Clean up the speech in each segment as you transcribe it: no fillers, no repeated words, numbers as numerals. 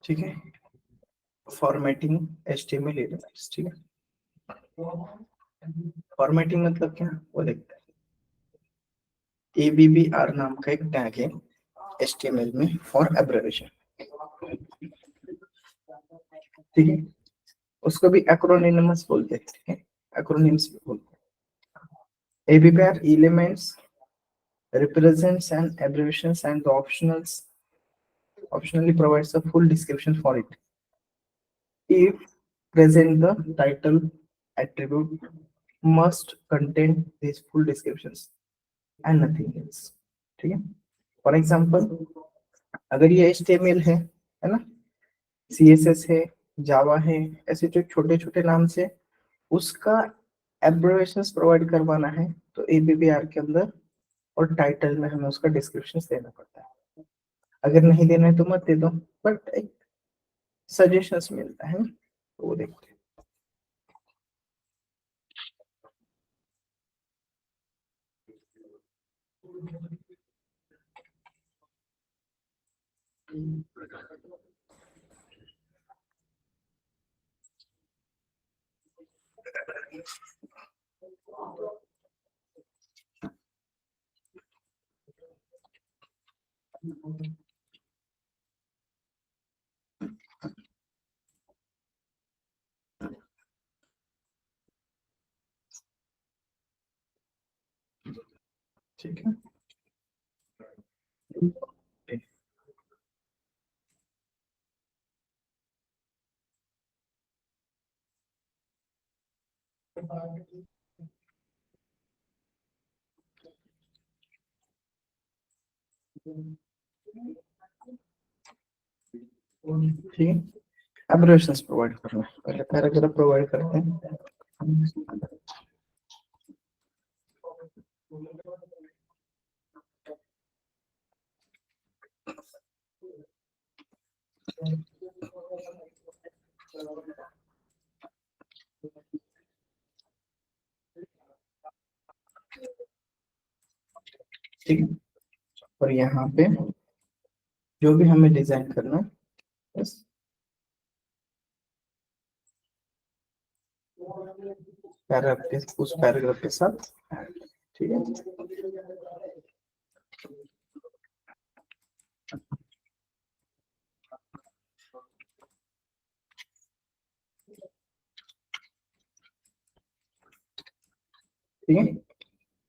ठीक है, formatting HTML elements. ठीक है, फॉर्मेटिंग मतलब क्या, वो देखते हैं। ABBR नाम का एक टैग है HTML में फॉर एब्रिविएशन। ठीक है, उसको भी एक्रोनिमस बोलते हैं, एक्रोनिम्स भी बोलते हैं। ABBR elements represents an abbreviations and the optionally provides a full description for it. If present, the title attribute must contain these full descriptions and nothing else. ठीक है, फॉर एग्जाम्पल अगर ये HTML है ना, CSS है, जावा है, ऐसे जो छोटे छोटे नाम से उसका एब्रिविएशंस प्रोवाइड करवाना है तो ABBR के अंदर और टाइटल में हमें उसका डिस्क्रिप्शन देना पड़ता है। अगर नहीं देना है तो मत दे दो, बट एक सजेशंस मिलता है, तो वो देखते हैं। ठीक है, ठीक है, एब्रिविएशंस प्रोवाइड करना है। पहले पैराग्राफ प्रोवाइड करते हैं। ठीक है, और यहाँ पे जो भी हमें डिजाइन करना है बस पैराग्राफ के, उस पैराग्राफ के साथ। ठीक है, ठीक है,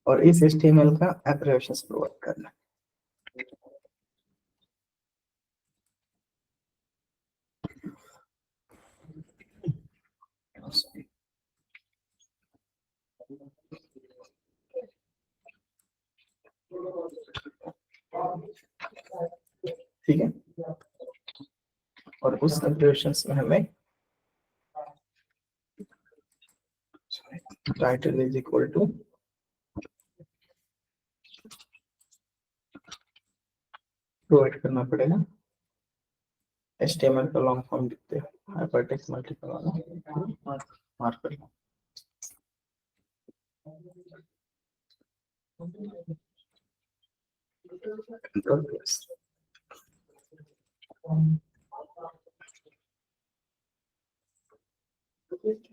और इस HTML का एब्रिविएशंस प्रोवाइड करना। ठीक है, और उस एब्रिविएशंस में हमें title is equal to provide करना पड़ेगा। HTML का लॉन्ग फॉर्म लिखते हैं, हाइपरटेक्स्ट मल्टीपल वाला मार्कर।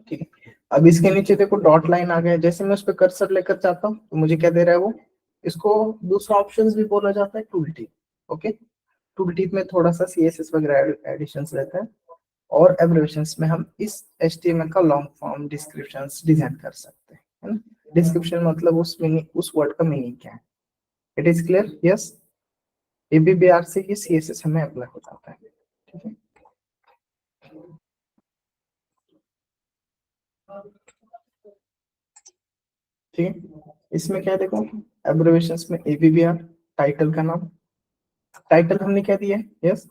ठीक है, अब इसके नीचे देखो डॉट लाइन आ गया, जैसे मैं उस पर कर्सर लेकर जाता हूँ तो मुझे क्या दे रहा है वो, इसको दूसरा ऑप्शन भी बोला जाता है tool tip. Okay, tool tip में थोड़ा सा CSS वगैरह एडिशंस रहता है, और एब्रिविएशंस में हम इस HTML का लॉन्ग फॉर्म डिस्क्रिप्शंस डिजाइन कर सकते हैं, है ना। डिस्क्रिप्शन मतलब उस मीनिंग, उस वर्ड का मीनिंग क्या है। It is clear? Yes, ABBR से ये CSS हमें अप्लाई हो जाता है। ठीक है, ठीक है, इसमें क्या है देखो, एब्रिविएशंस में ABBR, टाइटल का नाम, टाइटल हमने क्या दिया है, यस,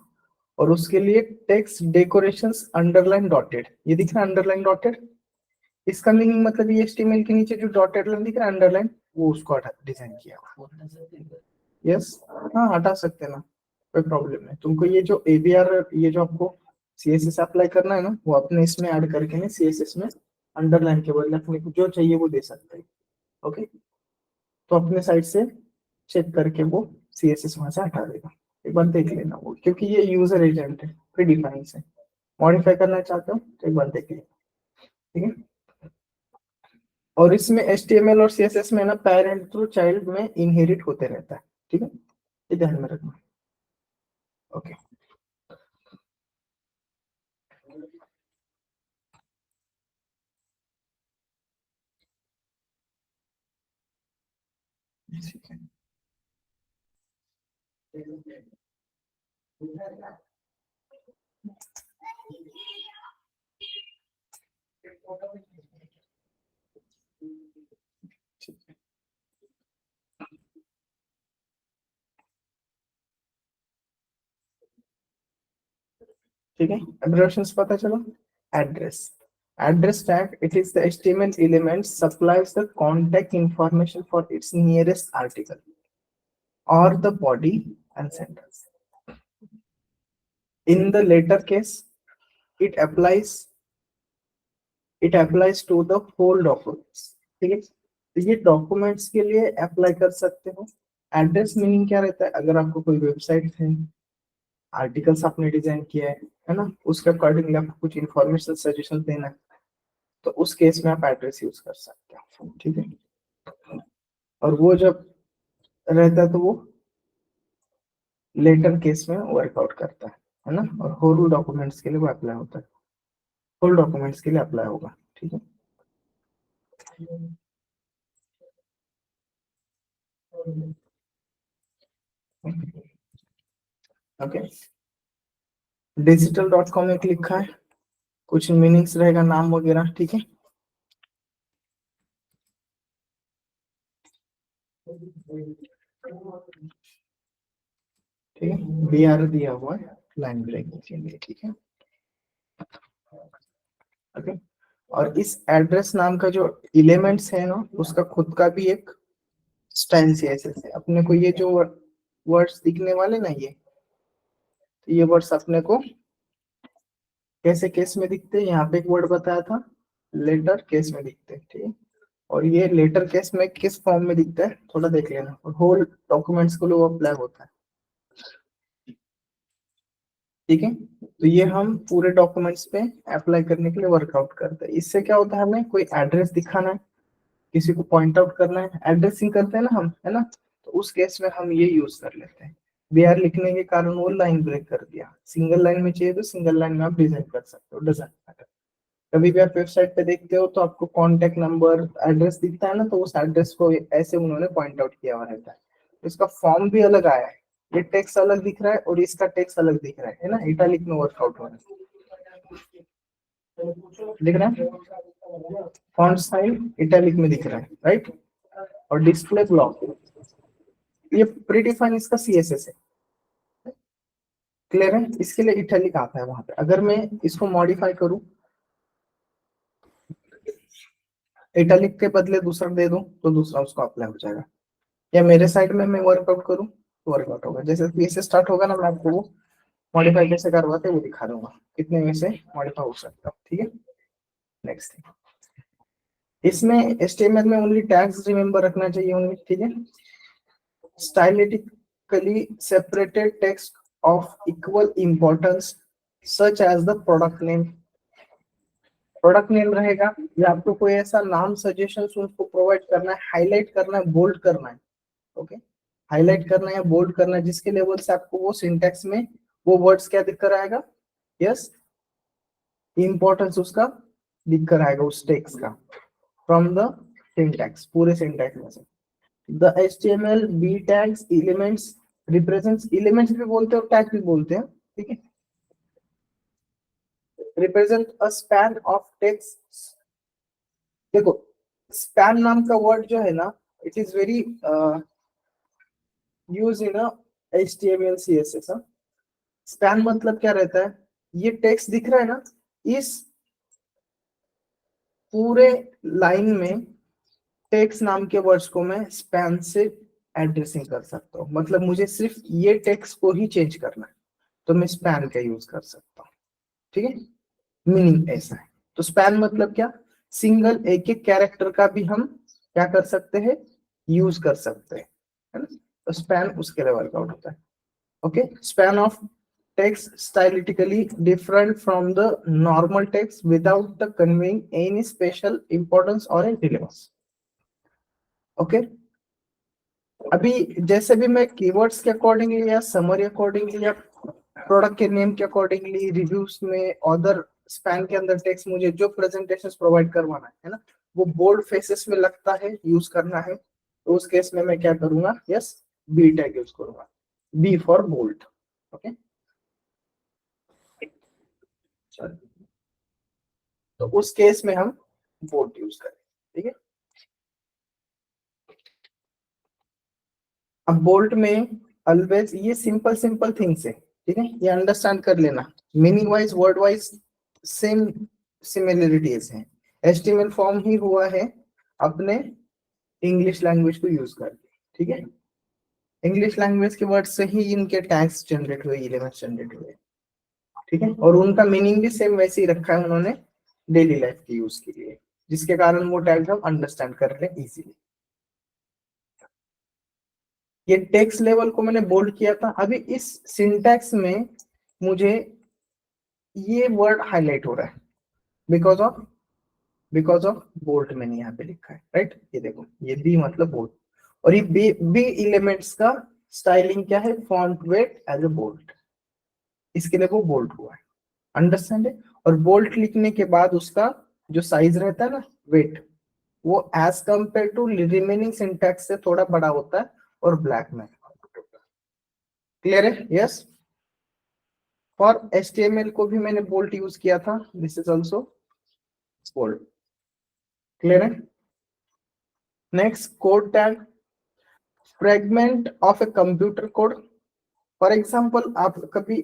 और उसके लिए टेक्स्ट डेकोरेशंस अंडरलाइन डॉटेड, ये दिख रहा है अंडरलाइन डॉटेड, इसका मीनिंग मतलब ये HTML के नीचे जो डॉटेड लाइन दिख रहा है अंडरलाइन, वो उसको डिजाइन किया। यस, हाँ हटा सकते हैं ना, कोई प्रॉब्लम नहीं। तुमको ये जो ABR, ये जो आपको CSS अप्लाई करना है ना, वो अपने इसमें ऐड करके ना CSS में अंडरलाइन के बदले अपने को जो चाहिए वो दे सकते हैं। ओके, तो अपने साइड से चेक करके वो CSS वहां से हटा देगा, एक बार देख लेना वो, क्योंकि ये यूजर एजेंट है। प्रीडिफाइन से। मॉडिफाई करना चाहते हो तो एक बार देखिए, ठीक है। और इसमें HTML और CSS में ना पेरेंट टू चाइल्ड में इनहेरिट होते रहता है, ठीक है, ये ध्यान में रखना। ओके, ठीक है। ठीक है, एब्रेविएशंस पता चलो। Address, address tag, it is the HTML element supplies the contact information for its nearest article or the body and sentence. In the later case, it applies to the whole documents, ठीक है। तो ये documents के लिए apply कर सकते हो। Address meaning क्या रहता है, अगर आपको कोई वेबसाइट है, आर्टिकल्स आपने डिजाइन किया है ना, उसके अकॉर्डिंगली आपको कुछ इन्फॉर्मेशन सजेशन देना है, तो उस केस में आप एड्रेस यूज कर सकते हो, ठीक है। और वो जब रहता है तो वो लेटर केस में वर्कआउट करता है ना, और होल डॉक्यूमेंट्स के लिए वो अप्लाई होता है, होल डॉक्यूमेंट्स के लिए अप्लाई होगा, ठीक है। ओके, digital.com एक लिखा है, कुछ मीनिंग्स रहेगा, नाम वगैरह, ठीक है। ठीक है, BR दिया हुआ है लाइन ब्रेकिंग के लिए, ठीक है। ओके, और इस एड्रेस नाम का जो एलिमेंट्स है ना, उसका खुद का भी एक स्टाइल CSS है। अपने को ये जो वर्ड्स दिखने वाले ना, ये वर्ड्स अपने को कैसे केस में दिखते हैं, यहाँ पे एक वर्ड बताया था, लेटर केस में दिखते हैं, ठीक है। और ये लेटर केस में किस फॉर्म में दिखता है थोड़ा देख लेना, और होल डॉक्यूमेंट्स को वो अप्लाई होता है, ठीक है। तो ये हम पूरे डॉक्यूमेंट्स पे अप्लाई करने के लिए वर्कआउट करते हैं। इससे क्या होता है, हमें कोई एड्रेस दिखाना है, किसी को पॉइंट आउट करना है, एड्रेसिंग करते हैं ना हम, है ना, तो उस केस में हम ये यूज कर लेते हैं। BR लिखने के कारण वो लाइन ब्रेक कर दिया, सिंगल लाइन में चाहिए तो सिंगल लाइन में आप डिजाइन कर सकते हो, डजंट मैटर। कभी भी आप वेबसाइट पे देखते हो तो आपको कॉन्टेक्ट नंबर, एड्रेस दिखता है ना, तो उस एड्रेस को ऐसे उन्होंने पॉइंट आउट किया हुआ रहता है। तो इसका फॉर्म भी अलग आया है, ये टेक्स्ट अलग दिख रहा है और इसका टेक्स्ट अलग दिख रहा है ना, इटैलिक में वर्कआउट हो रहा है, दिख रहा है, फॉन्ट स्टाइल इटैलिक में दिख रहा है, राइट। और डिस्प्ले ब्लॉक, ये प्रीडिफाइन इसका CSS है, क्लियर है। इसके लिए इटैलिक आता है वहां पे। अगर मैं इसको मॉडिफाई करूं, इटैलिक के बदले दूसरा दे दूं, तो दूसरा उसको अप्लाई हो जाएगा। या मेरे साइड में मैं वर्कआउट करूं तो वर्कआउट होगा। जैसे पी से स्टार्ट होगा ना, मैं आपको वो मॉडिफाई कैसे करवाते हैं वो दिखा दूंगा, कितने में से मॉडिफाई हो सकता है, ठीक है। नेक्स्ट, इसमें HTML में ओनली टैग्स रिमेंबर रखना चाहिए ओनली, ठीक है। Stylistically separated text of equal importance such as the product name, product name रहेगा, या आपको कोई ऐसा नाम सजेशन उसको प्रोवाइड करना है, हाईलाइट करना है, बोल्ड करना है, ओके, हाईलाइट करना है या बोल्ड करना है, जिसके लेवल से आपको वो सिंटेक्स में वो वर्ड्स क्या दिख कर आएगा, यस, इंपॉर्टेंस उसका दिख कर आएगा उस टेक्स्ट का, फ्रॉम द सिंटैक्स, पूरे सिंटैक्स में से। The HTML B tags elements represents, elements भी बोलते हैं और टैग भी बोलते हैं, ठीक है। Represent a span of text, देखो स्पैन नाम का वर्ड जो है ना, it is very use in HTML CSS। Span मतलब क्या रहता है, ये टेक्स्ट दिख रहा है ना, इस पूरे लाइन में टेक्स्ट नाम के वर्ड्स को मैं स्पैन से एड्रेसिंग कर सकता हूँ। मतलब मुझे सिर्फ ये टेक्स्ट को ही चेंज करना है तो मैं स्पैन का यूज कर सकता हूँ, ठीक है। मीनिंग ऐसा है। तो स्पैन मतलब क्या, सिंगल एक एक कैरेक्टर का भी हम क्या कर सकते हैं, यूज कर सकते हैं, है ना। तो स्पैन उसके लिए वर्कआउट होता है, okay. Span of text stylistically different from the normal text without the conveying any special importance or relevance. Okay अभी जैसे भी मैं कीवर्ड्स के अकॉर्डिंगली या समरी अकॉर्डिंगली या प्रोडक्ट के नेम के अकॉर्डिंगली रिव्यूज में ऑर्डर स्पैन के अंदर टेक्स्ट मुझे जो प्रेजेंटेशन प्रोवाइड करवाना है ना, वो बोल्ड फेसेस में लगता है, यूज करना है, तो उस केस में मैं क्या करूंगा, यस बी टैग यूज करूंगा, बी फॉर बोल्ड. ओके तो उस केस में हम बोल्ड यूज करें. ठीक है, अब बोल्ड में ऑलवेज ये सिंपल सिंपल थिंग्स है. ठीक है, ये अंडरस्टैंड कर लेना. Meaning wise word wise same similarities हैं. एचटीएमएल फॉर्म ही हुआ है अपने इंग्लिश लैंग्वेज को यूज करके. ठीक है, इंग्लिश लैंग्वेज के वर्ड से ही इनके टैग्स जनरेट हुए, एलिमेंट्स जनरेट हुए. ठीक है, और उनका मीनिंग भी सेम वैसे ही रखा है उन्होंने डेली लाइफ के यूज के लिए, जिसके कारण वो टैग हम अंडरस्टैंड कर रहे हैं इजीली. ये टेक्स्ट लेवल को मैंने बोल्ड किया था. अभी इस सिंटैक्स में मुझे ये वर्ड हाईलाइट हो रहा है बिकॉज ऑफ बोल्ड मैंने यहाँ पे लिखा है. राइट, ये देखो, ये बी मतलब बोल्ड, और ये बी एलिमेंट्स का स्टाइलिंग क्या है, font weight as a bold, इसके लिए वो बोल्ड हुआ है. अंडरस्टैंड है. और बोल्ड लिखने के बाद उसका जो साइज रहता है ना, वेट, वो as compare to remaining syntax से थोड़ा बड़ा होता है और ब्लैक में. क्लियर है? यस. फॉर HTML को भी मैंने बोल्ड यूज किया था. This is also bold. Clear है? Next, code tag, fragment of a computer code. For example, आप कभी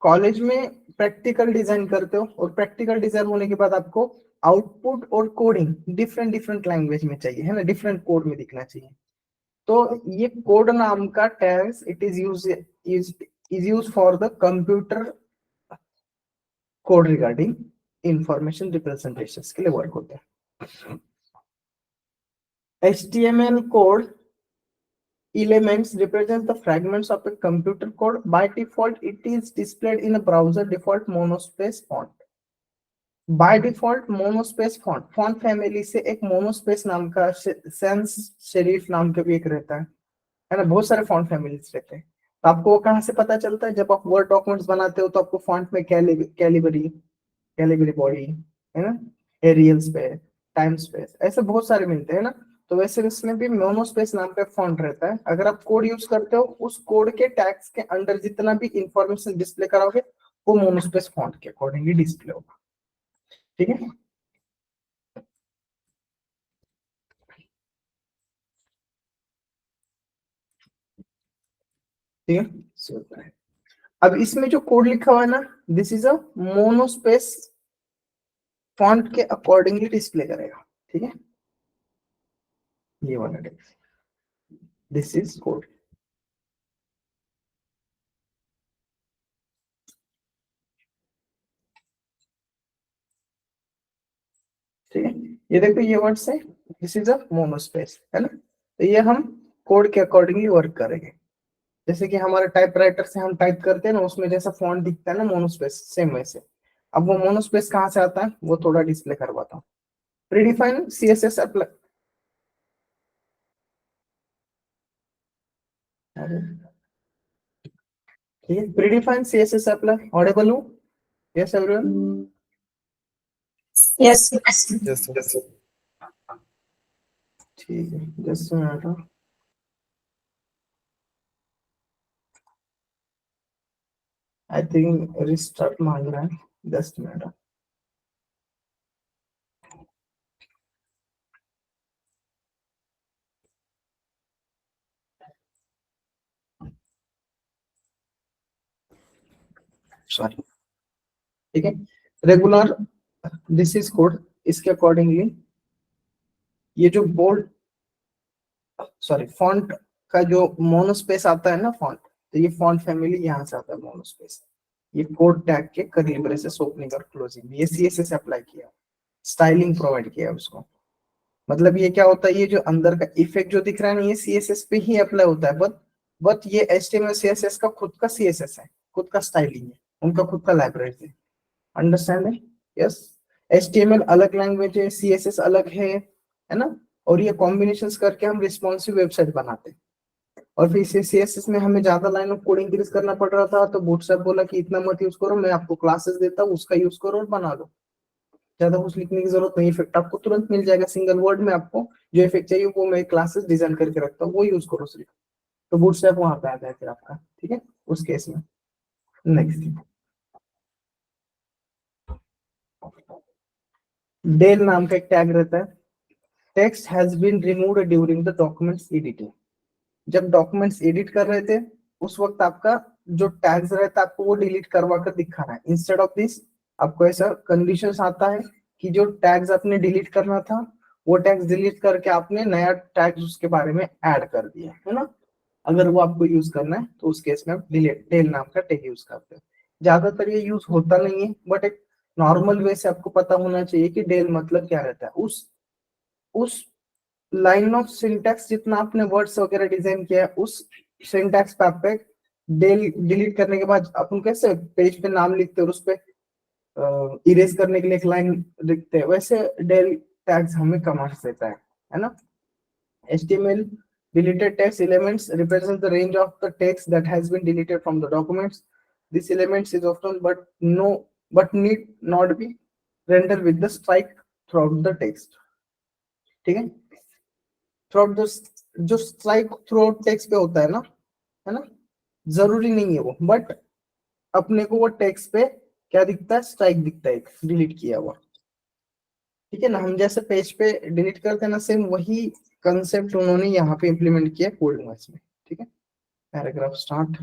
कॉलेज में प्रैक्टिकल डिजाइन करते हो, और प्रैक्टिकल डिजाइन होने के बाद आपको आउटपुट और कोडिंग डिफरेंट डिफरेंट लैंग्वेज में चाहिए, है ना, डिफरेंट कोड में दिखना चाहिए. तो ये कोड नाम का tags it is use for the computer code regarding information representations के लिए वर्क होते हैं. HTML code elements represent the fragments of a computer code. By default, it is displayed in a browser default monospace font. By default monospace font, font family से एक monospace नाम का, sense sheriff नाम का भी एक रहता है ना, बहुत सारे फॉन्ट फैमिलीज रहते हैं. तो आपको वो कहाँ से पता चलता है, जब आप वर्ड डॉक्यूमेंट्स बनाते हो तो आपको फॉन्ट में कैलिबरी बॉडी, है ना, एरियल स्पेस, टाइम स्पेस, ऐसे बहुत सारे मिलते हैं ना. तो वैसे इसमें भी मोनोस्पेस नाम का फॉन्ट रहता है. अगर आप कोड यूज करते हो, उस कोड के टैग्स के अंदर जितना भी इंफॉर्मेशन डिस्प्ले कराओगे वो मोनोस्पेस फॉन्ट के अकॉर्डिंगली डिस्प्ले होगा. ठीक है, ठीक है. अब इसमें जो कोड लिखा हुआ है ना, this is a monospace font के अकॉर्डिंगली डिस्प्ले करेगा. ठीक है, ये वाला टेक्स्ट, दिस इज कोड. ठीक है, ये देखो, ये वर्ड से दिस इज अ मोनोस्पेस, है ना. तो ये हम कोड के अकॉर्डिंगली वर्क करेंगे. जैसे कि हमारे टाइपराइटर से हम टाइप करते हैं ना, उसमें जैसा फॉन्ट दिखता है ना मोनोस्पेस, सेम वैसे. अब वो मोनोस्पेस कहाँ से आता है, वो थोड़ा डिस्प्ले करवाता हूँ. प्रीडिफाइन CSS अप्लाई, ठीक है, प्रीडिफाइन CSS अप्लाई. ऑडिबल हूँ? Yes everyone? Yes. Yes, sir. ठीक है, just minute. I think restart मांग रहा है, 10 मिनट. सॉरी. ठीक है, रेगुलर, दिस इज कोड. इसके अकॉर्डिंगली ये जो बोल्ड, सॉरी, फॉन्ट का जो मोनोस्पेस आता है ना फॉन्ट, तो ये फॉन्ट फैमिली यहाँ से आता है मोनोस्पेस. ये कोड टैग के कर्ली ब्रेसेस ओपनिंग और क्लोजिंग, ये CSS अप्लाई किया, स्टाइलिंग प्रोवाइड किया उसको. मतलब ये क्या होता है, ये जो अंदर का इफेक्ट जो दिख रहा है ना, ये सीएसएस पे ही अप्लाई होता है, बट ये HTML CSS का खुद का CSS है, खुद का स्टाइलिंग है, उनका खुद का लाइब्रेरी है। अंडरस्टैंड है? यस। HTML अलग लैंग्वेज है, CSS अलग है ना। और ये कॉम्बिनेशंस करके हम रिस्पॉन्सिव वेबसाइट बनाते हैं। और फिर इसे CSS में हमें ज्यादा लाइन ऑफ कोड इंक्रीज करना पड़ रहा था, तो बूटस्ट्रैप बोला कि इतना मत यूज करो, मैं आपको क्लासेस देता हूँ, उसका यूज करो और बना लो। ज्यादा कुछ लिखने की जरूरत नहीं, इफेक्ट आपको तुरंत मिल जाएगा सिंगल वर्ड में। आपको जो इफेक्ट चाहिए वो मैं क्लासेस डिजाइन करके रखता हूँ, वो यूज करो सिर्फ। तो बूटस्ट्रैप वहां पे आता है फिर आपका, ठीक है, उस केस में। नेक्स्ट, डेल नाम का एक टैग रहता है। Text has been removed during the documents editing. जब डॉक्यूमेंट्स एडिट कर रहे थे उस वक्त आपका जो टैग्स रहता है आपको वो डिलीट करवा कर दिखा रहा है। इंस्टेड ऑफ दिस आपको ऐसा कंडीशंस आता है कि जो टैग्स आपने डिलीट करना था वो टैग्स डिलीट करके आपने नया टैग्स उसके बारे में ऐड कर दिया है ना। अगर वो आपको यूज करना है तो उस केस में आप डिलीट डेल नाम का टैग यूज करते हैं। ज्यादातर ये यूज होता नहीं है, बट एक नॉर्मल वे से आपको पता होना चाहिए कि डेल मतलब क्या रहता है। उस लाइन ऑफ सिंटैक्स जितना आपने वर्ड्स वगैरह डिजाइन किया है उस सिंटैक्स पे आप डेल डिलीट करने के बाद अपन कैसे पेज पे नाम लिखते हैं और उस पे इरेज करने के लिए एक लाइन लिखते हैं, वैसे डेल टैग्स हमें कमांड देता है ना। HTML deleted text elements represent the range of the text that has been deleted from the documents. This elements is often but need not be rendered with the strike throughout the text. ठीक है, through जो strike through text पे होता है ना, जरूरी नहीं है वो, बट अपने को वो टेक्स्ट पे क्या दिखता है, स्ट्राइक दिखता है डिलीट किया हुआ। ठीक है ना, हम जैसे पेज पे डिलीट करते हैं ना, सेम वही कंसेप्ट उन्होंने यहाँ पे इम्प्लीमेंट किया कोड लैंग्वेज में। ठीक है, पैराग्राफ स्टार्ट।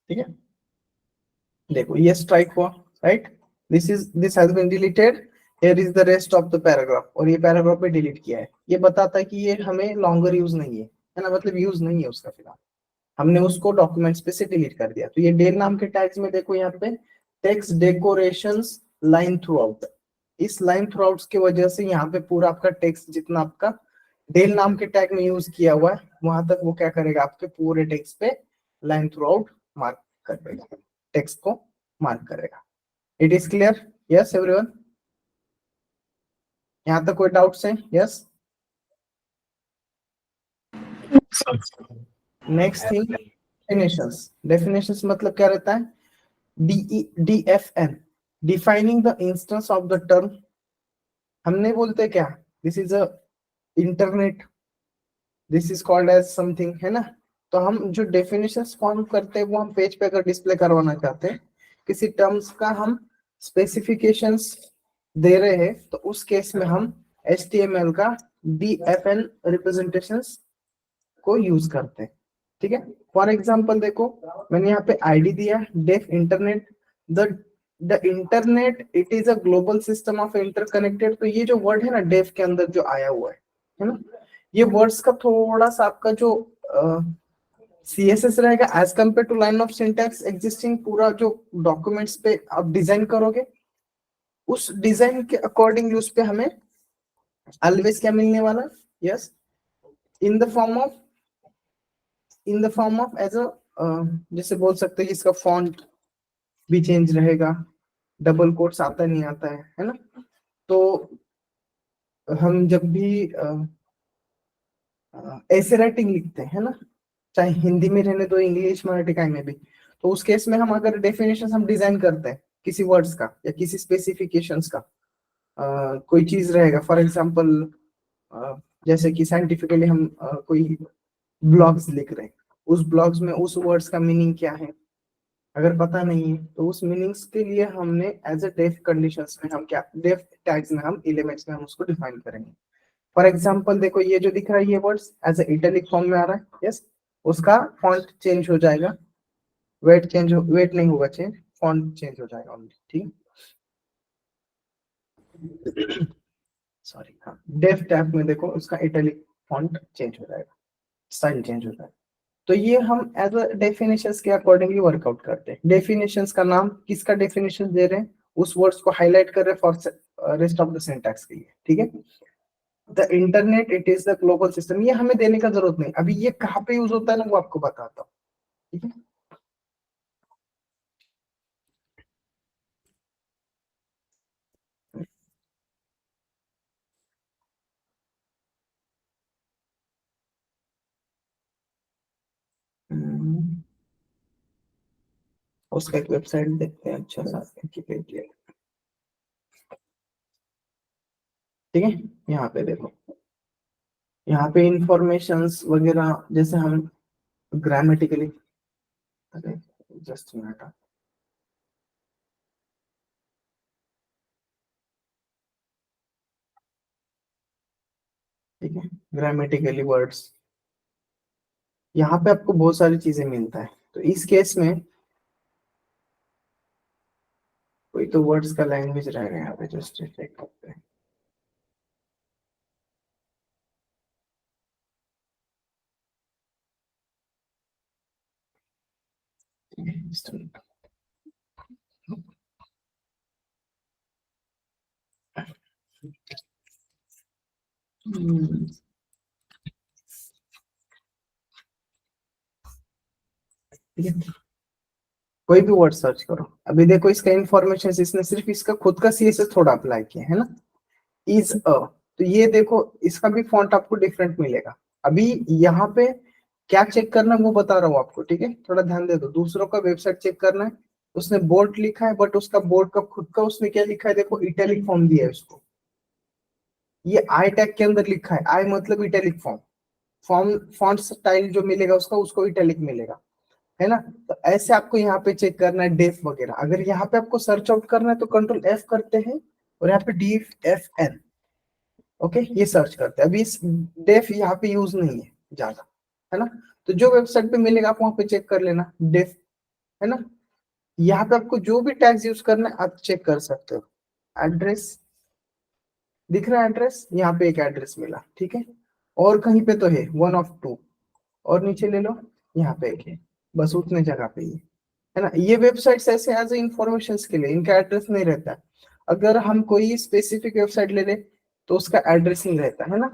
ठीक है, देखो ये स्ट्राइक हुआ, right. This has been deleted, here is the rest of the paragraph, और ये पैराग्राफ पे डिलीट किया है। ये बताता है कि ये हमें लॉन्गर यूज नहीं है ना, मतलब यूज नहीं है उसका फिलहाल, हमने उसको डॉक्यूमेंट्स पे से डिलीट कर दिया। तो ये डेल नाम के टैग्स में देखो यहाँ पे text decorations line through out, इस लाइन थ्रू आउट की वजह से यहाँ पे पूरा आपका टेक्स्ट जितना आपका डेल नाम के टैग में यूज किया हुआ है वहां तक वो क्या करेगा, आपके पूरे टेक्स्ट पे लाइन थ्रू आउट मार्क कर देगा, टेक्स्ट को मार्क करेगा। It is clear? Yes everyone, यहाँ तक कोई डाउट्स है? Yes. Next thing, definitions. Definitions मतलब क्या रहता है, DEFN, defining the instance of the term. हम नहीं बोलते क्या, this is a internet, this is called as something, है ना। तो हम जो डेफिनेशंस फॉर्म करते हैं वो हम पेज पे अगर डिस्प्ले करवाना चाहते हैं, किसी टर्म्स का हम स्पेसिफिकेशंस दे रहे हैं, तो उस केस में हम HTML का DFN रिप्रेजेंटेशंस को यूज करते हैं। ठीक है, फॉर एग्जाम्पल देखो मैंने यहाँ पे आईडी दिया, def internet. The the internet it is a global system of interconnected. तो ये जो वर्ड है ना डेफ के अंदर जो आया हुआ है ना, ये वर्ड्स का थोड़ा सा आपका जो CSS रहेगा as compare to line of syntax existing, पूरा जो डॉक्यूमेंट्स पे आप डिजाइन करोगे उस डिजाइन के अकॉर्डिंग उस पे हमें ऑलवेज क्या मिलने वाला, yes, in the form of as a, जैसे बोल सकते हैं कि इसका फॉन्ट भी चेंज रहेगा, डबल कोट्स आता नहीं आता है ना। तो हम जब भी ऐसे राइटिंग लिखते हैं ना, चाहे हिंदी में रहने दो इंग्लिश मराठी का में भी, तो उस केस में हम अगर डेफिनेशन हम डिजाइन करते हैं किसी वर्ड्स का या किसी स्पेसिफिकेशंस का, कोई चीज रहेगा फॉर एग्जांपल, जैसे कि साइंटिफिकली हम कोई ब्लॉग्स लिख रहे हैं, उस ब्लॉग्स में उस वर्ड्स का मीनिंग क्या है अगर पता नहीं है, तो उस मीनिंग्स के लिए हमने एज अ डेफ कंडीशंस में हम क्या डेफ टैग्स में हम एलिमेंट्स में हम उसको डिफाइन करेंगे। फॉर एग्जांपल देखो ये जो दिख रहा है ये words as a italic form में आ रहा है, यस, उसका फॉन्ट चेंज हो जाएगा, वेट नहीं होगा चेंज, फॉन्ट चेंज हो जाएगा ओनली। ठीक, सॉरी, हाँ, डेफ टैग में देखो उसका इटैलिक फॉन्ट चेंज हो जाएगा, स्टाइल चेंज हो जाएगा। तो ये हम एज अ डेफिनेशंस के अकॉर्डिंगली वर्कआउट करते हैं। डेफिनेशंस का नाम, किसका डेफिनेशन दे रहे हैं, उस वर्ड्स को हाईलाइट कर रहे हैं for rest of the syntax के लिए, ठीक है। The internet it is the global system, ये हमें देने का जरूरत नहीं, अभी ये कहाँ पे यूज होता है ना वो आपको बताता हूँ, ठीक है। हम्म, उसका एक वेबसाइट देखते हैं, अच्छा सा विकिपीडिया, ठीक है। यहाँ पे देखो, यहाँ पे इंफॉर्मेशंस वगैरह, जैसे हम ग्रामेटिकली, अरे जस्ट मिनट, ठीक है, ग्रामेटिकली वर्ड्स, यहाँ पे आपको बहुत सारी चीजें मिलता है। तो इस केस में कोई तो वर्ड्स का लैंग्वेज रह गया यहाँ पे, जस्ट चेक करते हैं। Just a minute. हम्म, ठीक है, कोई भी वर्ड सर्च करो, अभी देखो इसका इंफॉर्मेशन, इसने सिर्फ इसका खुद का सीएसएस थोड़ा अप्लाई किया है ना, इज अ, तो ये देखो इसका भी फॉन्ट आपको डिफरेंट मिलेगा। अभी यहाँ पे क्या चेक करना है वो बता रहा हूँ आपको, ठीक है, थोड़ा ध्यान दे दो। दूसरों का वेबसाइट चेक करना है, उसने बोर्ड लिखा है बट उसका बोर्ड का खुद का उसने क्या लिखा है, देखो इटैलिक फॉर्म दिया है उसको, ये आई टैग के अंदर लिखा है, आई मतलब italic form, form font style जो मिलेगा उसका, उसको इटैलिक मिलेगा, है ना। तो ऐसे आपको यहाँ पे चेक करना है डेफ वगैरह। अगर यहाँ पे आपको सर्च आउट करना है तो कंट्रोल एफ करते हैं, और यहाँ पे डी एफ एन, ओके, ये सर्च करते हैं। अभी इस डेफ यहाँ पे यूज नहीं है ज्यादा, है ना। तो जो वेबसाइट पे मिलेगा आप वहां पे चेक कर लेना डेफ, है ना। यहाँ पे आपको जो भी टैग्स यूज करना है आप चेक कर सकते हो। एड्रेस दिख रहा है, एड्रेस यहाँ पे एक एड्रेस मिला, ठीक है, और कहीं पे तो है वन ऑफ टू, और नीचे ले लो, यहाँ पे एक है, बस उतने जगह पे ही है ना। ये वेबसाइट्स ऐसे एज इंफॉर्मेशन के लिए, इनका एड्रेस नहीं रहता है। अगर हम कोई स्पेसिफिक वेबसाइट ले ले तो उसका एड्रेस नहीं रहता है ना।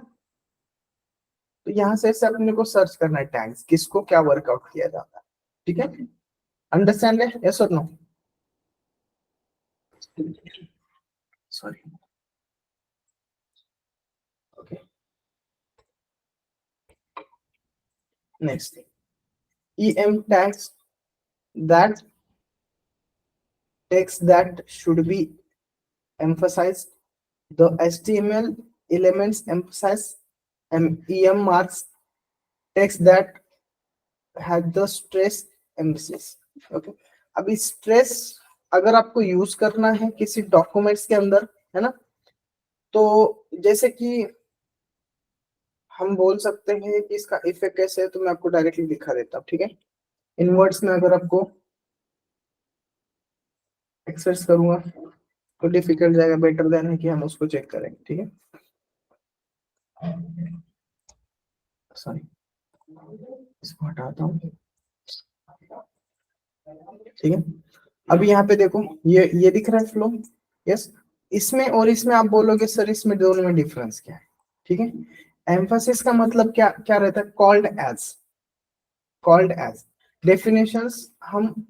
तो यहाँ से ऐसे अपने को सर्च करना है टैग्स, किसको क्या वर्कआउट किया जाता है, ठीक है। अंडरस्टैंड है, यस और no? Sorry, okay, next, em tags, that text that should be emphasized, the html elements emphasize, and em marks text that had the stress emphasis, okay. अभी स्ट्रेस अगर आपको यूज करना है किसी डॉक्यूमेंट्स के अंदर, है ना, तो जैसे कि हम बोल सकते हैं कि इसका इफेक्ट कैसे है, तो मैं आपको डायरेक्टली दिखा देता हूँ, ठीक है। इन वर्ड्स में अगर आपको एक्सप्रेस करूंगा तो डिफिकल्ट जाएगा, बेटर देन है कि हम उसको चेक करेंगे, ठीक है। सॉरी, इसको हटाता हूँ, ठीक है। अभी यहाँ पे देखो, ये दिख रहा है फ्लो, यस। इसमें और इसमें आप बोलोगे सर इसमें दोनों में डिफरेंस क्या है, ठीक है। एम्फासिस का मतलब क्या क्या रहता है, कॉल्ड एज डेफिनेशंस, हम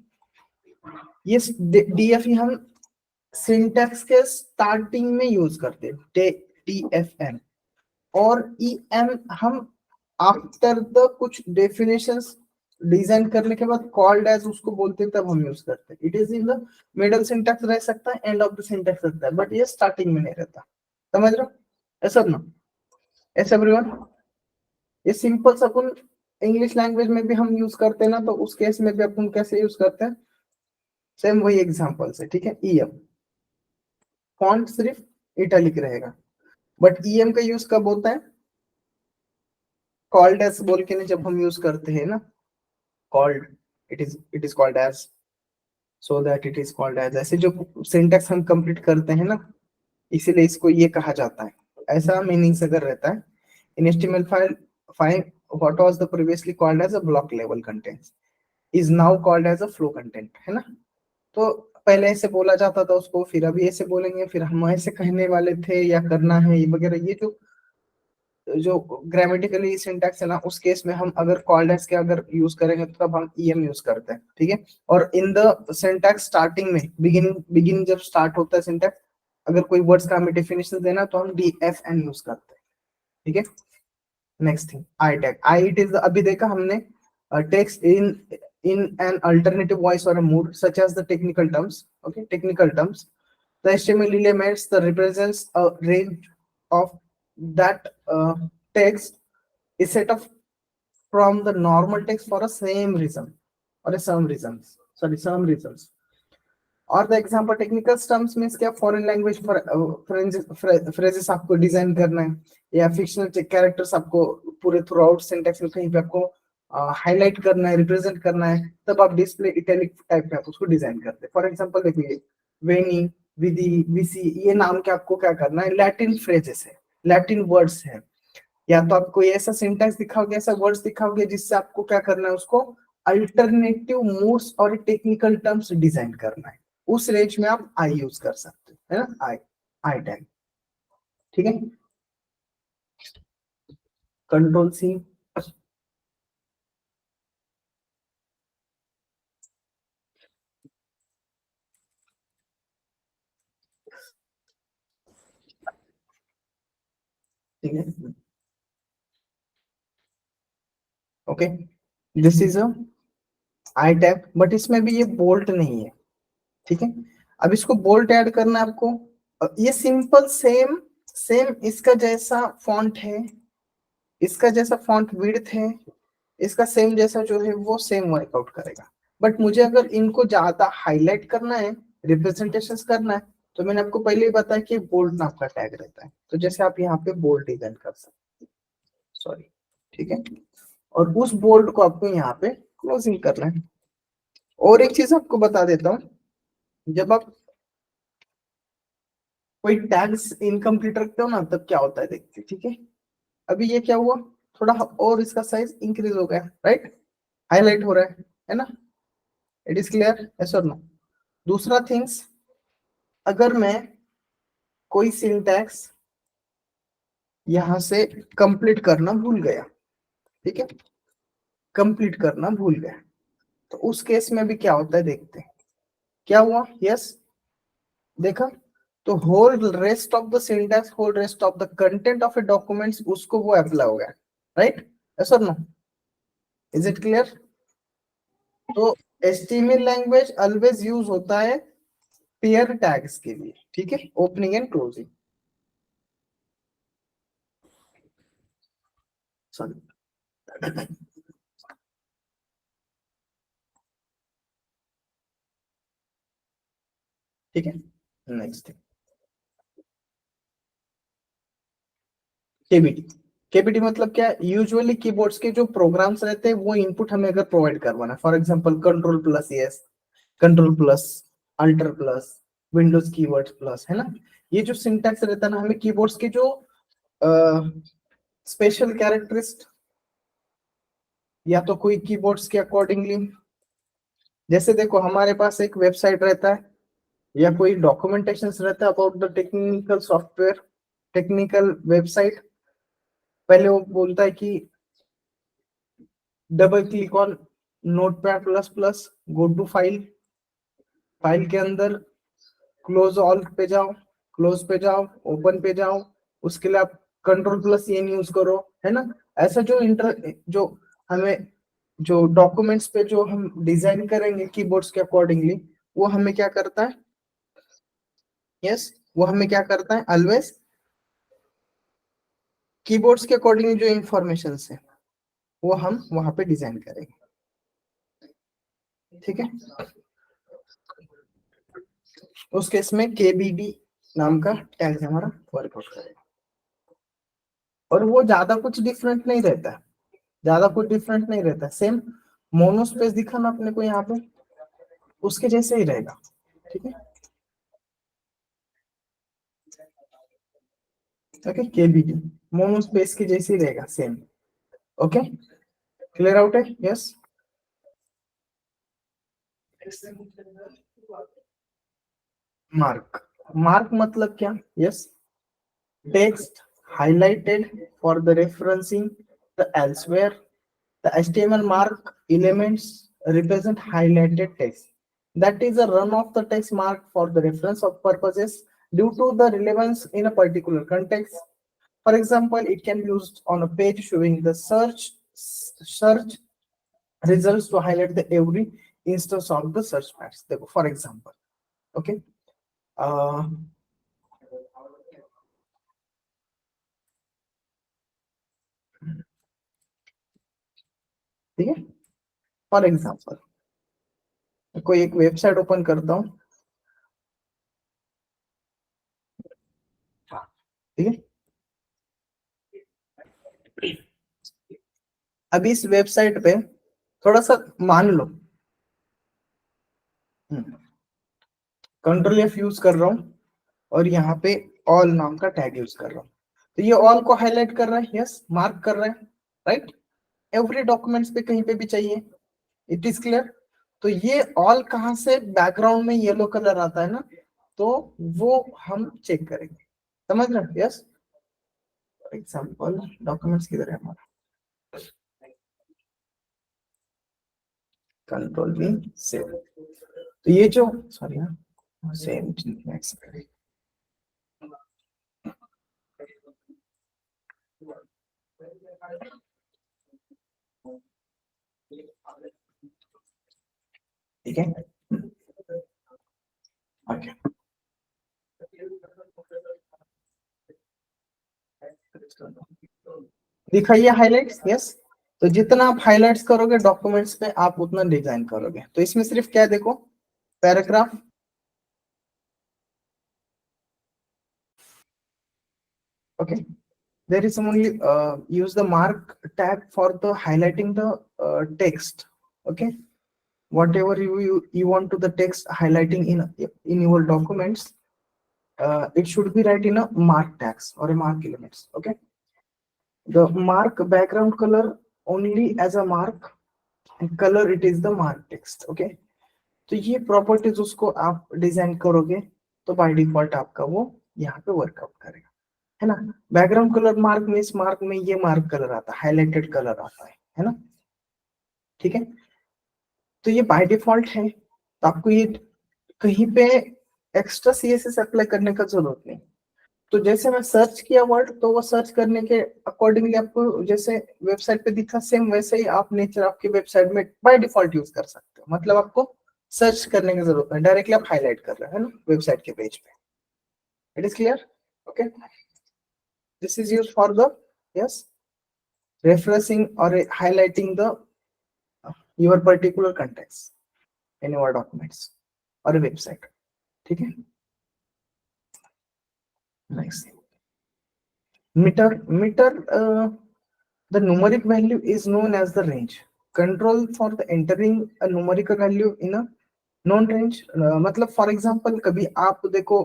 ये डीएफ हम सिंटैक्स के स्टार्टिंग में यूज करते हैं, डीएफएन, और ईएम हम आफ्टर द कुछ डेफिनेशंस डिजाइन करने के बाद कॉल्ड एज उसको बोलते हैं, तब हम यूज करते हैं। It is in the middle syntax रह सकता है, एंड ऑफ द सिंटैक्स रहता है, बट ये स्टार्टिंग में नहीं रहता, समझ रहे हो, ऐसा ना, ऐसा एवरीवन। ये सिंपल सा अपन इंग्लिश लैंग्वेज में भी हम यूज करते हैं ना, तो उस केस में भी अपन कैसे यूज करते हैं, सेम वही एग्जांपल से, ठीक है। ईएम फॉन्ट सिर्फ इटैलिक रहेगा, बट ईएम का यूज कब होता है, कॉल्ड एज बोल के ना जब हम यूज करते हैं ना, called, it is called as, so that it is called as, ऐसे जो सिंटेक्स हम कंप्लीट करते हैं ना, इसीलिए इसको ये कहा जाता है, ऐसा मीनिंग्स अगर रहता है। In HTML file file what was the previously called as a block level content is now called as a flow content, है ना। तो पहले ऐसे बोला जाता था उसको, फिर अभी ऐसे बोलेंगे, फिर हम ऐसे कहने वाले थे या करना है ये वगैरह। ये जो जो ग्रामेटिकली सिंटैक्स है ना, उस केस में हम अगर कॉल्ड एज के अगर यूज करेंगे तो तब हम ईएम यूज करते हैं, ठीक है। और इन द सिंटैक्स स्टार्टिंग में बिगिनिंग जब स्टार्ट होता है सिंटैक्स, अगर कोई वर्ड्स का हमें डेफिनेशन देना तो हम डीएफएन यूज करते हैं, ठीक है। Next thing, I tag. I it is, अभी देखा हमने text in an alternative voice or a mood such as the technical terms, okay, technical terms. The HTML elements that represents a range of that text is set up from the normal text for a same reason or a some reasons, sorry, some reasons. और the example technical terms means क्या, foreign language phrases आपको design करना है, या fictional characters आपको पूरे through out syntax में कहीं पे आपको हाईलाइट करना है, रिप्रेजेंट करना है, तब आप डिस्प्ले इटैलिक टाइप में आप उसको डिजाइन करते हैं। फॉर एग्जांपल देखिए, वेनी, विधि, विसी, ये नाम के आपको क्या करना है, लैटिन फ्रेजेस है, लैटिन वर्ड्स है, या तो आपको ऐसा सिंटैक्स दिखाओगे, ऐसा वर्ड्स दिखाओगे जिससे आपको क्या करना है, उसको अल्टरनेटिव मूड्स और टेक्निकल टर्म्स डिजाइन करना है। उस रेंज में आप आई यूज कर सकते हैं, है ना, आई, आई टैग, ठीक है। कंट्रोल सी, ठीक है, okay. This is a I tag, but इसमें भी ये बोल्ट नहीं है, ठीक है। अब इसको बोल्ट ऐड करना है आपको। ये सिंपल सेम सेम इसका जैसा फॉन्ट है, इसका जैसा फॉन्ट विड्थ है, इसका सेम जैसा जो है वो सेम वर्कआउट करेगा। बट मुझे अगर इनको ज्यादा हाईलाइट करना है, रिप्रेजेंटेशन करना है, तो मैंने आपको पहले ही बताया कि बोल्ड नाम का टैग रहता है, तो जैसे आप यहाँ पे बोल्ड डिजाइन कर सकते हैं, सॉरी, ठीक है। और उस बोल्ड को आपको यहाँ पे क्लोजिंग करना है। और एक चीज आपको बता देता हूँ, जब आप कोई टैग्स इनकम्प्लीट रखते हो ना, तब क्या होता है देखते हैं, ठीक है। अभी ये क्या हुआ, थोड़ा और इसका साइज इंक्रीज हो गया, राइट, हाईलाइट हो रहा है ना। इट इज क्लियर, यस और नो। दूसरा थिंग्स, अगर मैं कोई सिंटैक्स यहां से कंप्लीट करना भूल गया, ठीक है, कंप्लीट करना भूल गया, तो उस केस में भी क्या होता है देखते हैं। क्या हुआ, यस, देखा, तो whole rest of the syntax, whole rest of the content of a documents, उसको वो अप्लाई हो गया, राइट, यस और नो, इज इट क्लियर। तो HTML लैंग्वेज ऑलवेज यूज होता है पेयर टैग्स के लिए, ठीक है, ओपनिंग एंड क्लोजिंग, सॉरी, ठीक है। Next, KBT. केबीटी मतलब क्या, यूजुअली कीबोर्ड्स के जो प्रोग्राम्स रहते हैं वो इनपुट हमें अगर प्रोवाइड करवाना, for example control plus S, control plus alter plus Windows keyword plus, है ना। ये जो सिंटैक्स रहता है ना, हमें कीबोर्ड्स के जो स्पेशल कैरेक्टरिस्ट, या तो कोई कीबोर्ड्स के अकॉर्डिंगली, जैसे देखो हमारे पास एक वेबसाइट रहता है या कोई डॉक्यूमेंटेशन रहता है about the technical software, technical website, पहले वो बोलता है कि double click on Notepad plus plus, go to file, file के अंदर क्लोज ऑल पे जाओ, क्लोज पे जाओ, ओपन पे जाओ, उसके लिए आप कंट्रोल प्लस एन यूज करो, है ना। ऐसा जो जो हमें जो डॉक्यूमेंट्स पे जो हम डिजाइन करेंगे कीबोर्ड्स के अकॉर्डिंगली, वो हमें क्या करता है, यस, वो हमें क्या करता है, ऑलवेज कीबोर्ड्स के अकॉर्डिंग जो इंफॉर्मेशन है वो हम वहां पे डिजाइन करेंगे, ठीक है। उस केस में केबीडी नाम का टैग हमारा वर्कआउट करेगा, और वो ज्यादा कुछ डिफरेंट नहीं रहता है, ज्यादा कुछ डिफरेंट नहीं रहता, सेम मोनोस्पेस दिखा ना अपने को यहाँ पे, उसके जैसे ही रहेगा, ठीक है, ओके। केबीडी मोनोस्पेस के जैसे ही रहेगा, सेम, ओके, क्लियर आउट है? यस। मार्क, मार्क मतलब क्या? Yes, text highlighted for the referencing the elsewhere. The HTML mark elements represent highlighted text. That is a run of the text mark for the reference of purposes due to the relevance in a particular context. For example, it can be used on a page showing the search results to highlight the every instance of the search patch. For example, okay. Uh, ठीक है, for example कोई एक website open करता हूँ, ठीक है। अभी इस वेबसाइट पे थोड़ा सा मान लो कंट्रोल एफ यूज कर रहा हूँ और यहाँ पे ऑल नाम का टैग यूज कर रहा हूँ, तो ये ऑल को हाईलाइट कर रहा है, यस, मार्क कर रहा है, राइट। एवरी डॉक्यूमेंट्स पे कहीं पे भी चाहिए, इट इज क्लियर। तो ये ऑल कहाँ से बैकग्राउंड में येलो कलर आता है ना, तो वो हम चेक करेंगे, समझ रहे हो? यस। फॉर एग्जाम्पल डॉक्यूमेंट्स किधर है हमारा, कंट्रोल वी सेव। तो ये जो सॉरी सेम नेक्स्ट, ठीक है, ओके। दिखाइए हाइलाइट्स, यस। तो जितना आप हाइलाइट्स करोगे डॉक्यूमेंट्स पे आप उतना डिजाइन करोगे। तो इसमें सिर्फ क्या देखो, paragraph, okay. There is only use the mark tag for the highlighting the text, okay. Whatever you want to the text highlighting in your documents, it should be right in a mark tags or a mark elements, okay. The mark background color only as a mark and color it is the mark text, okay. तो ये properties उसको आप design करोगे तो by default आपका वो यहाँ पे वर्कआउट करेगा, है ना। बैकग्राउंड कलर मार्क में, इस मार्क में ये मार्क कलर आता है, हाईलाइटेड कलर आता है ना, ठीक है। तो ये बाय डिफॉल्ट है, तो आपको ये कहीं पे एक्स्ट्रा सीएसएस अप्लाई करने का जरूरत नहीं। तो जैसे मैं सर्च किया वर्ड, तो वो सर्च करने के अकॉर्डिंगली आपको जैसे वेबसाइट पे दिखा सेम वैसे ही आप नेचर आपकी वेबसाइट में बाय डिफॉल्ट यूज कर सकते हो। मतलब आपको सर्च करने की जरूरत नहीं, डायरेक्टली आप हाईलाइट कर रहे हो, है ना, वेबसाइट के पेज पे। It is clear, okay. This is use for the, yes, referencing or highlighting the your particular context in your documents or a website, ठीक है। next, meter the numeric value is known as the range control for the entering a numerical value in a known range। मतलब for example कभी आप देखो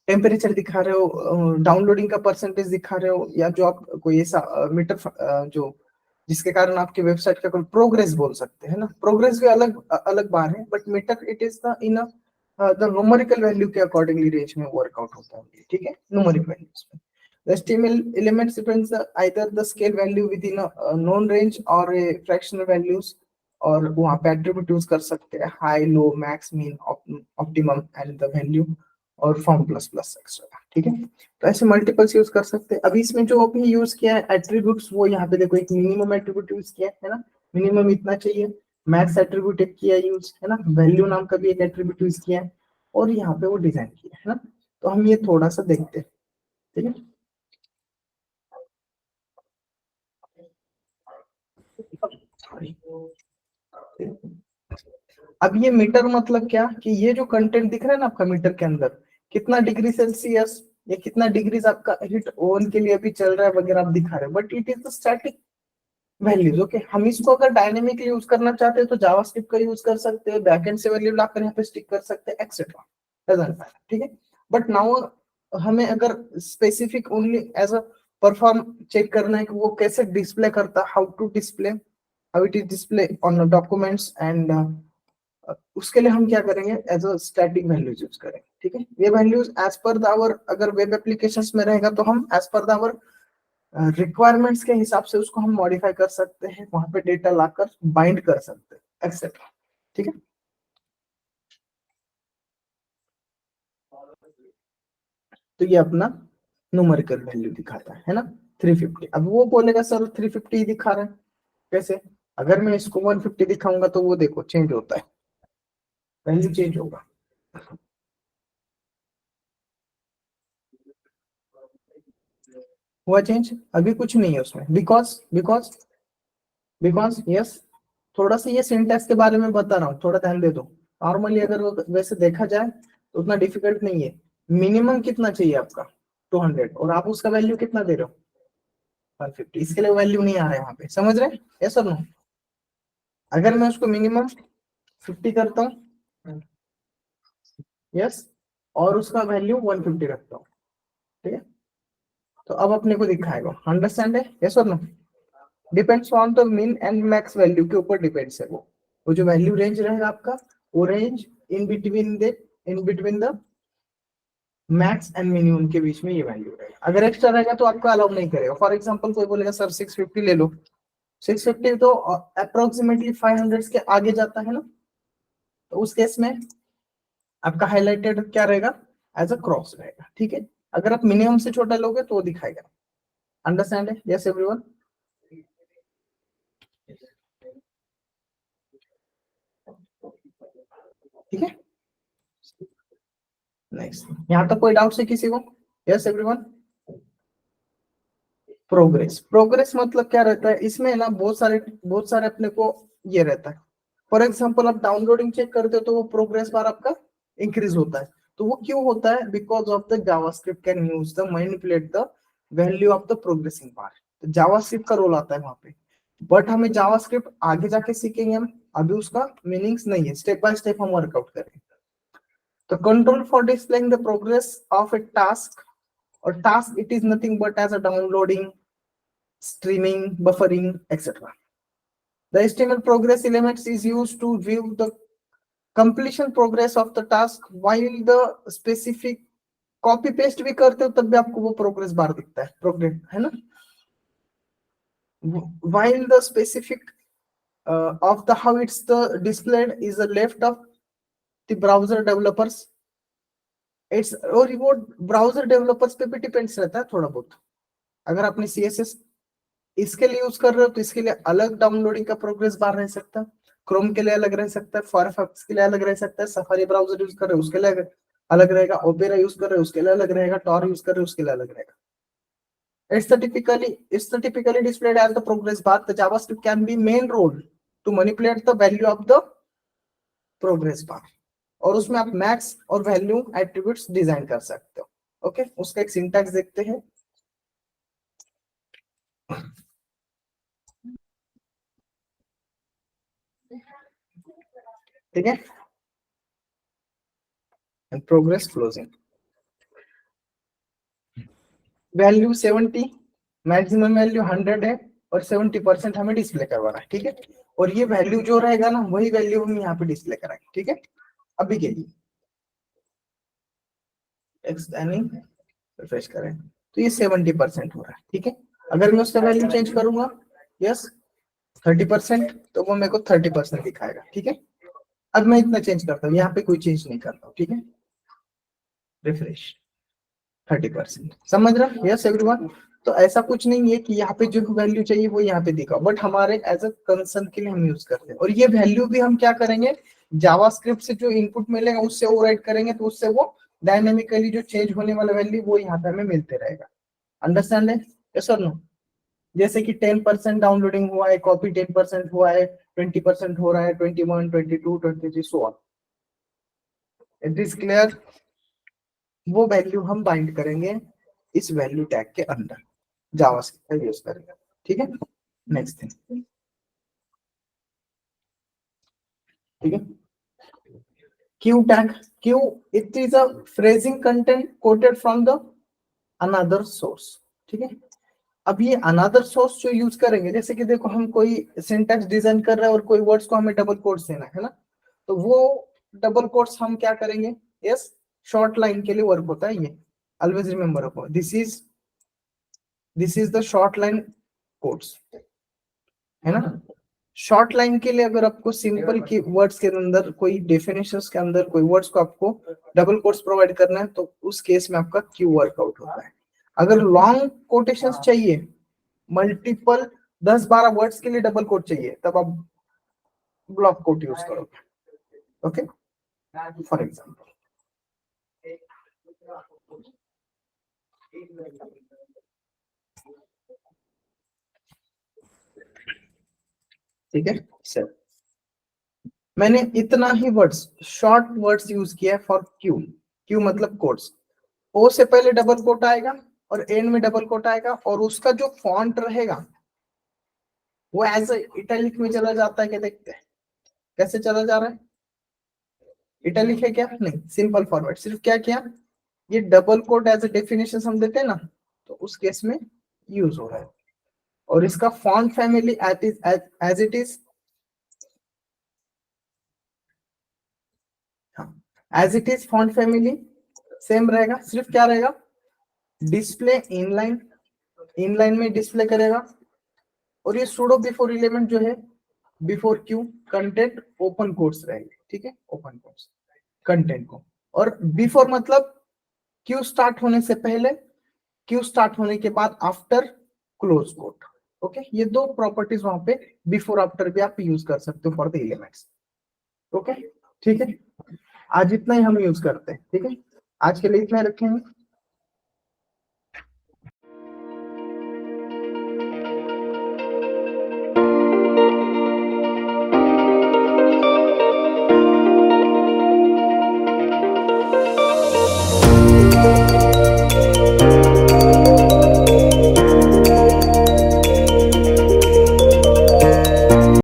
temperature दिखा रहे हो, downloading का परसेंटेज दिखा रहे हो, या जो आप कोई ऐसा मीटर जो जिसके कारण आपकी वेबसाइट का कोई प्रोग्रेस बोल सकते हैं ना, प्रोग्रेस भी अलग अलग बार है, but meter it is the in the numerical value के अकॉर्डिंगली रेंज में वर्कआउट होता है, ठीक है, न्यूमेरिक वैल्यूज में। The HTML elements depends either the scale value within a known range or a fractional values, और वहाँ पे एट्रीब्यूट यूज कर सकते हैं, high, low, max, mean, optimum and the value, और फॉर्म प्लस प्लस एक्स्ट्रा, ठीक है। तो ऐसे मल्टीपल्स यूज कर सकते हैं। अभी इसमें जो अभी यूज किया है एट्रीब्यूट्स, वो यहाँ पे देखो एक मिनिमम एट्रीब्यूट यूज किया है ना, मिनिमम इतना चाहिए, मैक्स एट्रीब्यूट एक किया यूज, है ना, वैल्यू नाम का भी एक एट्रीब्यूट यूज किया है, और यहाँ पे वो डिजाइन किया है ना। तो हम ये थोड़ा सा देखते हैं, ठीक है। अब ये मीटर मतलब क्या, कि ये जो कंटेंट दिख रहा है ना आपका मीटर के अंदर, कितना डिग्री सेल्सियस या कितना डिग्रीज आपका हीट ओवन के लिए अभी चल रहा है वगैरह आप दिखा रहे हो, but it is the static values, okay. हम इसको अगर डायनेमिकली यूज करना चाहते हैं तो जावास्क्रिप्ट का यूज कर सकते हैं, बैकएंड से वैल्यू लाकर यहाँ पे स्टिक कर सकते हैं, एक्सेट्रा, डजंट मैटर, ठीक है। बट नाउ हमें अगर specific only as a perform check करना है कि वो कैसे डिस्प्ले करता है, how to display, how it is display on documents and उसके लिए हम क्या करेंगे, as a static values use करेंगे। ठीक है, ये वैल्यूज एज पर आवर, अगर वेब एप्लीकेशंस में रहेगा तो हम एज पर आवर रिक्वायरमेंट्स के हिसाब से उसको हम मॉडिफाई कर सकते हैं, वहां पे डेटा लाकर बाइंड कर सकते हैं एक्सेट्रा। ठीक है, तो ये अपना न्यूमेरिकल वैल्यू दिखाता है ना 350। अब वो बोलेगा सर 350 ही दिखा रहा है, कैसे? अगर मैं इसको 150 दिखाऊंगा तो वो देखो चेंज होता है, वैल्यू चेंज होगा। हुआ चेंज? अभी कुछ नहीं है उसमें, बिकॉज बिकॉज बिकॉज यस, थोड़ा सा ये सिंटैक्स के बारे में बता रहा हूँ, थोड़ा ध्यान दे दो। नॉर्मली अगर वो वैसे देखा जाए तो उतना डिफिकल्ट नहीं है। मिनिमम कितना चाहिए आपका? 200, और आप उसका वैल्यू कितना दे रहे हो? 150। इसके लिए वैल्यू नहीं आ रहा है वहां पे, समझ रहे? यस और नो? अगर मैं उसको मिनिमम 50 करता हूँ, यस, और उसका वैल्यू 150 रखता हूँ, ठीक है, तो अब अपने को दिखाएगा, अंडरस्टैंड है? यस और no? Depends on the mean and max value के ऊपर डिपेंड्स है वो जो वैल्यू रेंज रहेगा आपका, वो range in between the max and minimum के बीच में ये वैल्यू रहेगा। अगर एक्स्ट्रा रहेगा तो आपको अलाउ नहीं करेगा। फॉर एग्जांपल कोई बोलेगा सर 650 ले लो, 650 तो अप्रोक्सीमेटली 500 के आगे जाता है ना, तो उस केस में आपका हाईलाइटेड क्या रहेगा? एज अ क्रॉस रहेगा। ठीक है, अगर आप मिनिमम से छोटा लोगे तो वो दिखाएगा। अंडरस्टैंड है? Yes everyone? ठीक है, नेक्स्ट, यहाँ तक कोई डाउट है किसी को? Yes everyone? प्रोग्रेस मतलब क्या रहता है इसमें ना, बहुत सारे अपने को ये रहता है। फॉर एग्जाम्पल आप डाउनलोडिंग चेक करते हो तो वो प्रोग्रेस बार आपका इंक्रीज होता है। तो वो क्यों होता है? Because of the JavaScript can use the manipulate the value of the progressing bar. तो जावास्क्रिप्ट का रोल आता है वहां पे, बट हमें जावास्क्रिप्ट आगे जाके सीखेंगे हम, अभी उसका मीनिंग्स नहीं है, स्टेप बाय स्टेप हम वर्कआउट करेंगे। तो control for displaying the progress of a task, और task it is nothing but as a downloading, streaming, buffering, etc. The HTML progress elements is used to view the completion progress of the task, while the specific copy paste भी करते हो तब भी आपको वो progress bar दिखता है, progress है ना। while the specific of the how it's the displayed is the left of the browser developers, it's, और वो ब्राउजर डेवलपर्स पे भी डिपेंड्स रहता है थोड़ा बहुत। अगर आपने CSS इसके लिए यूज कर रहे हो तो इसके लिए अलग डाउनलोडिंग का प्रोग्रेस बार रह सकता है, क्रोम के लिए अलग रह सकता है, फायरफॉक्स के लिए अलग रह सकता है, सफारी ब्राउजर यूज कर रहे हो उसके लिए अलग रहेगा, ओपेरा यूज कर रहे हो उसके लिए अलग रहेगा, टॉर यूज कर रहे हो उसके लिए अलग रहेगा। It's the typically displayed as the progress bar. The JavaScript can be main role to manipulate the value of the progress bar, और उसमें आप मैक्स और वैल्यू एट्रीब्यूट्स डिजाइन कर सकते हो। ओके, उसका एक सिंटैक्स देखते हैं। ठीक है, and progress closing, value 70, maximum value 100 है, और 70% हमें डिस्प्ले करवाना है। ठीक है, और ये वैल्यू जो रहेगा ना वही वैल्यू हम यहाँ पे डिस्प्ले कराएंगे। ठीक है, अभी के लिए एक्सटेंडिंग रिफ्रेश करें तो ये 70% हो रहा है। ठीक है, अगर मैं उसका वैल्यू चेंज करूंगा, यस 30%, तो वो मेरे को 30% दिखाएगा। ठीक है, अब मैं इतना चेंज करता हूँ, यहाँ पे कोई चेंज नहीं करता हूँ। ठीक है, रिफ्रेश 30%, समझ रहा? Yes everyone? तो ऐसा कुछ नहीं है कि यहाँ पे जो वैल्यू चाहिए वो यहाँ पे दिखा, बट हमारे एज अ कंसर्न के लिए हम यूज करते हैं। और ये वैल्यू भी हम क्या करेंगे, जावास्क्रिप्ट से जो इनपुट मिलेगा उससे ओवरराइट करेंगे, तो उससे वो डायनेमिकली जो चेंज होने वाला वैल्यू वो यहाँ पे हमें मिलते रहेगा। अंडरस्टैंड है? यस और नो? जैसे कि 10% डाउनलोडिंग हुआ है, कॉपी 10% हुआ है, 20% हो रहा है, 21, 22, 23, so on. It is clear? वो वैल्यू हम बाइंड करेंगे इस वैल्यू टैग के अंदर, जावास्क्रिप्ट का यूज करेंगे। ठीक है, नेक्स्ट थिंग, ठीक है, Q tag. Q, it is a phrasing content coated from the another source. ठीक है, अब ये अनदर सोर्स जो यूज करेंगे, जैसे कि देखो हम कोई सिंटैक्स डिजाइन कर रहे हैं और कोई वर्ड्स को हमें डबल कोट्स देना है ना, तो वो डबल कोट्स हम क्या करेंगे, यस शॉर्ट लाइन के लिए वर्क होता है ये, ऑलवेज रिमेंबर रखो, this is the short line quotes, है ना। शॉर्ट लाइन के लिए अगर आपको सिंपल की वर्ड्स के अंदर कोई डेफिनेशंस के अंदर कोई वर्ड्स को आपको डबल कोट्स प्रोवाइड करना है, तो उस केस में आपका क्यू वर्कआउट होता है। अगर लॉन्ग कोटेशंस चाहिए, मल्टीपल 10-12 वर्ड्स के लिए डबल कोट चाहिए, तब आप ब्लॉक कोट यूज करोगे, ओके। फॉर एग्जांपल ठीक है सर, मैंने इतना ही वर्ड्स शॉर्ट वर्ड्स यूज किया है फॉर क्यू, क्यू मतलब कोट्स, ओ से पहले डबल कोट आएगा और एंड में डबल कोट आएगा, और उसका जो फॉन्ट रहेगा वो एज इटैलिक में चला जाता है, क्या देखते हैं कैसे चला जा रहा है, इटैलिक है क्या, नहीं सिंपल फॉरवर्ड, सिर्फ क्या किया, ये double quote as a definition हम देते हैं ना, तो उस केस में यूज हो रहा है। और इसका font family as it is, as it is font family same रहेगा, सिर्फ क्या रहेगा, डिस्प्ले इनलाइन, इनलाइन में डिस्प्ले करेगा, और ये सूडो बिफोर एलिमेंट जो है before q content open quotes रहेंगे, ठीक है, ओपन कोट्स कंटेंट को, और बिफोर मतलब क्यू स्टार्ट होने से पहले, क्यू स्टार्ट होने के बाद आफ्टर क्लोज कोट, ओके। ये दो प्रॉपर्टीज वहां पे बिफोर आफ्टर भी आप यूज कर सकते हो फॉर द एलिमेंट्स, ओके ठीक है। आज इतना ही हम यूज करते हैं, ठीक है, आज के लिए इतना ही रखेंगे।